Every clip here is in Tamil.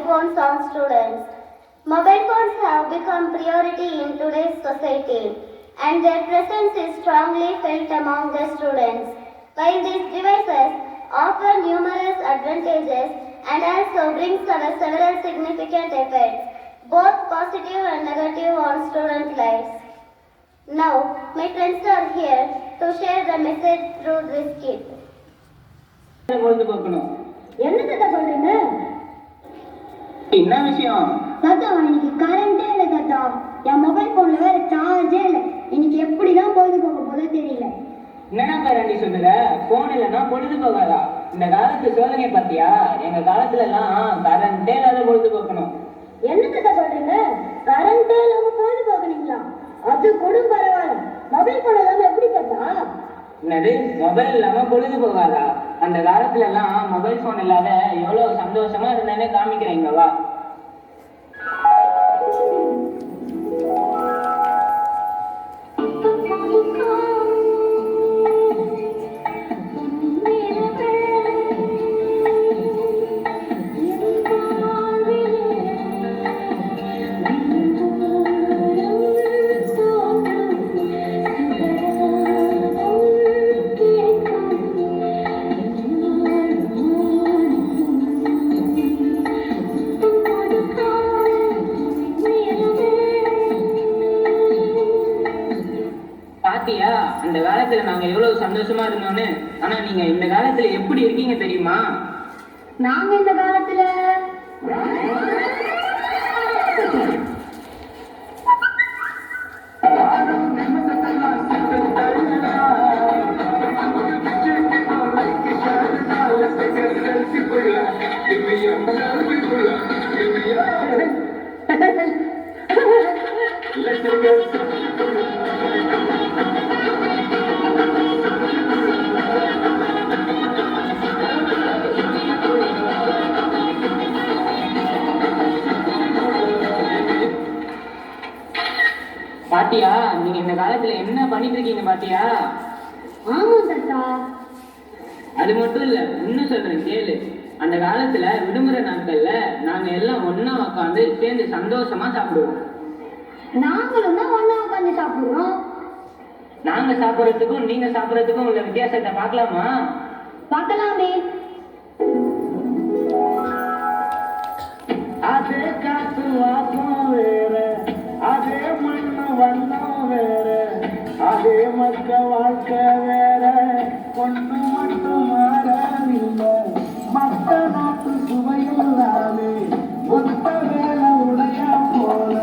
phones on students. Mobile phones have become priority in today's society, and their presence is strongly felt among the students. While these devices offer numerous advantages and also bring several significant effects, both positive and negative on student lives. Now, my friends are here to share the message through this kit. என்ன தாத்தா சொல்றீங்க? என்ன விஷயம்? தாத்தா இன்னைக்கு கரண்டே இல்லை தாத்தா. என் மொபைல் போன்ல வேற சார்ஜே இல்லை. இன்னைக்கு எப்படிதான் பொழுது போக போதோ தெரியல. என்னடா பேரண்டி சொல்லுற? போன் இல்லைன்னா பொழுது போகாதா? இந்த காலத்து சோதனை பார்த்தியா? எங்க காலத்துல எல்லாம் கரண்டே இல்லாத பொழுது போக்கணும். என்ன தாத்தா சொல்றீங்க? கரண்டே இல்லாம பொழுது போகணுங்களா? அது கூட பரவாயில்ல. மொபைல் போன் இல்லாம எப்படி தாத்தா? என்னது மொபைல் இல்லாம பொழுது போகாதா? அந்த காலத்துல எல்லாம் மொபைல் போன் இல்லாத எவ்வளவு சந்தோஷமா இருந்தேன்னு காமிக்கிறீங்க வா. பாத்தியா அந்த காலத்துல நாங்க எவ்வளவு சந்தோஷமா இருந்தோம்னு. ஆனா நீங்க இந்த காலத்துல எப்படி இருக்கீங்க தெரியுமா? நாங்க இந்த காலத்துல பாத்தியா நீங்க இந்த காலத்துல என்ன பண்ணிட்டு இருக்கீங்க பாத்தியா? ஆமா தாத்தா. அது மட்டும் இல்ல, இன்னும் சொல்றேன் கேளு. அந்த காலத்துல விடுமுறை நாட்கள்ல நாங்க எல்லாம் ஒன்னா உட்காந்து சேர்ந்து சந்தோஷமா சாப்பிடுவோம். நாங்களும் தான் ஒண்ணா உட்காந்து சாப்பிடுறோம். நாங்க சாப்பிடறதுக்கும் நீங்க சாப்பிடறதுக்கும் உள்ள வித்தியாசத்தை பார்க்கலாமா? பார்க்கலாமே. அதே காத்து வாசம் வேற, அதே மண்ணு வண்ணம் வேற, அதே மக்க வாழ்க்கை வேற, ஒண்ணு மட்டும் மாறவில்லை. மத்த நாட்டு சுவையில்லாமே ஒத்த வேலை உடைய போல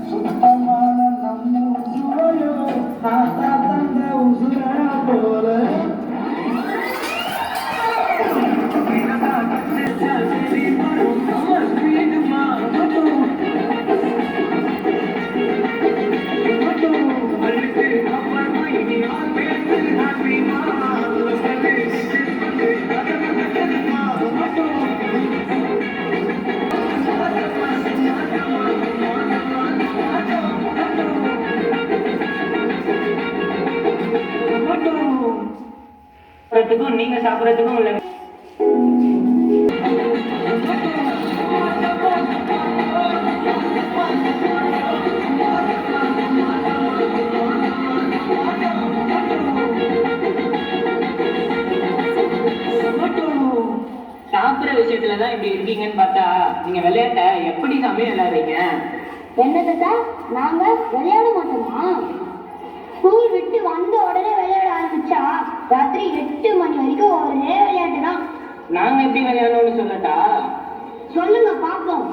சுத்தமான நம்ம சுவையோ தாத்தா தந்த உசுர போல. நீங்க சாப்பிடறதுக்கும் உள்ள சாப்பிடுற விஷயத்துலதான் இப்படி இருக்கீங்கன்னு பார்த்தா நீங்க விளையாட்ட எப்படி சாமி விளையாடுறீங்க? என்ன தாத்தா நாங்க விளையாட மாட்டோமா? ஸ்கூல் விட்டு வந்த உடனே விளையாட ஆரம்பிச்சா ராத்திரி 8 மணி வரைக்கும் ஒரே விளையாட்டு தான். நாங்க எப்படி விளையாடணும்னு சொல்லட்டா? சொல்லுங்க பாப்போம்.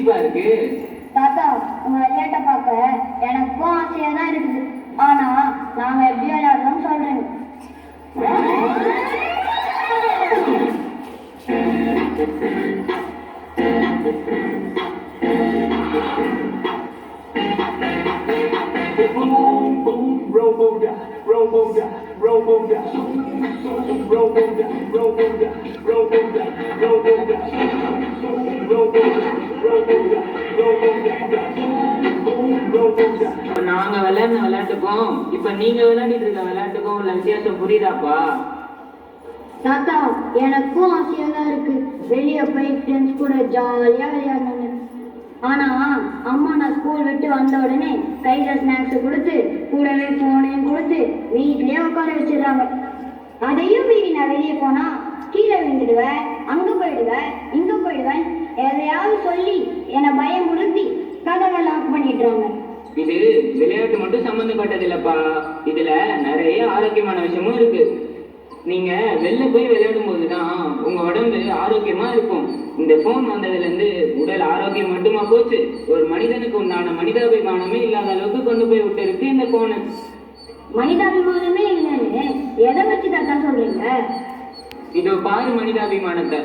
சிரிப்பா இருக்கு? தாத்தா, உங்க விளையாட்டை பார்க்க எனக்கும் ஆசையா தான் இருக்குது. ஆனா நாங்க எப்படி விளையாடுறோம்னு சொல்றேன். Roboda, Roboda, Roboda, Roboda, Roboda, Roboda, Roboda, Roboda. நாங்க விளையாடின விளையாட்டுக்கும் இப்ப நீங்க விளையாடிட்டு இருக்க விளையாட்டுக்கும் உள்ள வித்தியாசம் புரியுதாப்பா? தாத்தா, எனக்கும் ஆசையா தான் இருக்கு. வெளியே போய் ஃப்ரெண்ட்ஸ் கூட ஜாலியா விளையாடணும். ஆனா அம்மா நான் ஸ்கூல் விட்டு வந்த உடனே கையில ஸ்நாக்ஸ் கொடுத்து கூடவே போனையும் கொடுத்து வீட்லயே உட்கார வச்சிடுறாங்க. அதையும் மீறி நான் வெளியே போனா கீழே விழுந்துடுவேன், அங்க போயிடுவேன், இங்க போயிடுவேன், எதையாவது சொல்லி என்னை பயம் முறுத்தி கதவை லாக் பண்ணிடுறாங்க. இது விளையாட்டு மட்டும் சம்பந்தப்பட்டது இல்லப்பா, இதுல நிறைய ஆரோக்கியமான விஷயமும் இருக்கு. நீங்க வெளில போய் விளையாடும் போதுதான் உங்க உடம்பு ஆரோக்கியமா இருக்கும். இந்த போன் வந்ததுல இருந்து உடல் ஆரோக்கியம் மட்டுமா போச்சு, ஒரு மனிதனுக்கு உண்டான மனிதாபிமானமே இல்லாத அளவுக்கு கொண்டு போய் விட்டு இருக்கு இந்த போனு. மனிதாபிமானமே இல்லைன்னு எதை வச்சு தாத்தா சொல்றீங்க? இதோ பாரு மனிதாபிமானத்தை.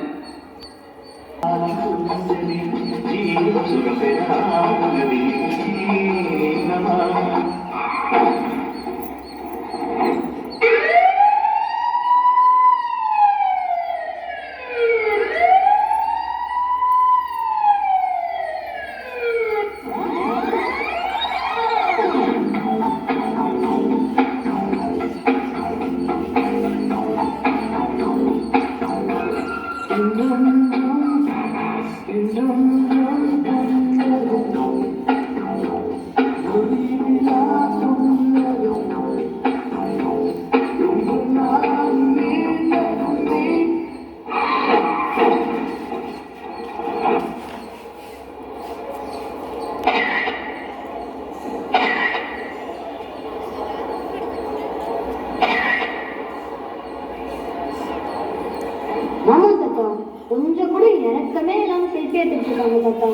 ஆமா தாத்தா, கொஞ்சம் கூட இறக்கமே இல்லாம செல்ஃபி எடுத்துட்டு இருக்காங்க தாத்தா.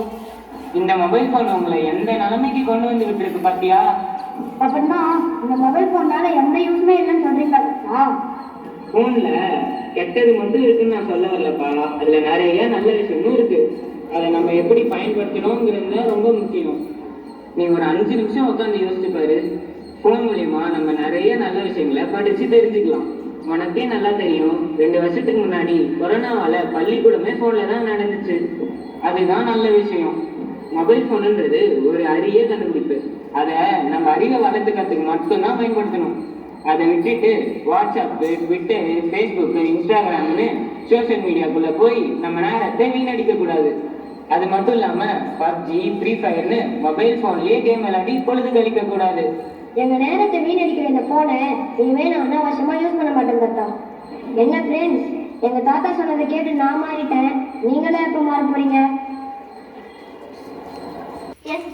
இந்த மொபைல் போன் உங்களை எந்த நிலைமைக்கு கொண்டு வந்து விட்டு இருக்கு பாத்தியா? அப்படின்னா இந்த மொபைல் போனால எந்த யூஸ்மே இல்லைன்னு சொல்றீங்க தாத்தா? போன்ல கெட்டது மட்டும் இருக்குன்னு நான் சொல்ல வரலப்பா, அதுல நிறைய நல்ல விஷயமும் இருக்கு. அதை நம்ம எப்படி பயன்படுத்தணுங்கிறது ரொம்ப முக்கியம். நீ ஒரு 5 நிமிஷம் உட்காந்து யோசிச்சு பாரு. போன் மூலியமா நம்ம நிறைய நல்ல விஷயங்களை படிச்சு தெரிஞ்சுக்கலாம். உனக்கே நல்லா தெரியும், 2 வருஷத்துக்கு முன்னாடி கொரோனாவால பள்ளிக்கூடமே போன்ல தான் நடந்துச்சு. அதுதான் நல்ல விஷயம். மொபைல் போனுன்றது ஒரு அரிய கண்டுபிடிப்பு. அதை நம்ம அறிவை வளர்த்துக்கிறதுக்கு மட்டும்தான் பயன்படுத்தணும். அதை விட்டுட்டு வாட்ஸ்அப், ட்விட்டர், ஃபேஸ்புக், இன்ஸ்டாகிராம்னு சோசியல் மீடியாக்குள்ள போய் நம்ம நேரத்தை வீணடிக்க கூடாது. அது மட்டும் இல்லாம பப்ஜி, ஃப்ரீ ஃபயர்னு மொபைல் போன்லயே கேம் விளையாடி பொழுது கழிக்க கூடாது. எங்க நேரத்தை வீணடிக்கிற இந்த போனை இனிமே நான் அனாவசியமா யூஸ் பண்ண மாட்டேன் தாத்தா. என்ன ஃப்ரெண்ட்ஸ், எங்க தாத்தா சொன்னதை கேட்டு நான் மாறிட்டேன். நீங்களே எப்ப மாற போறீங்க? Yes,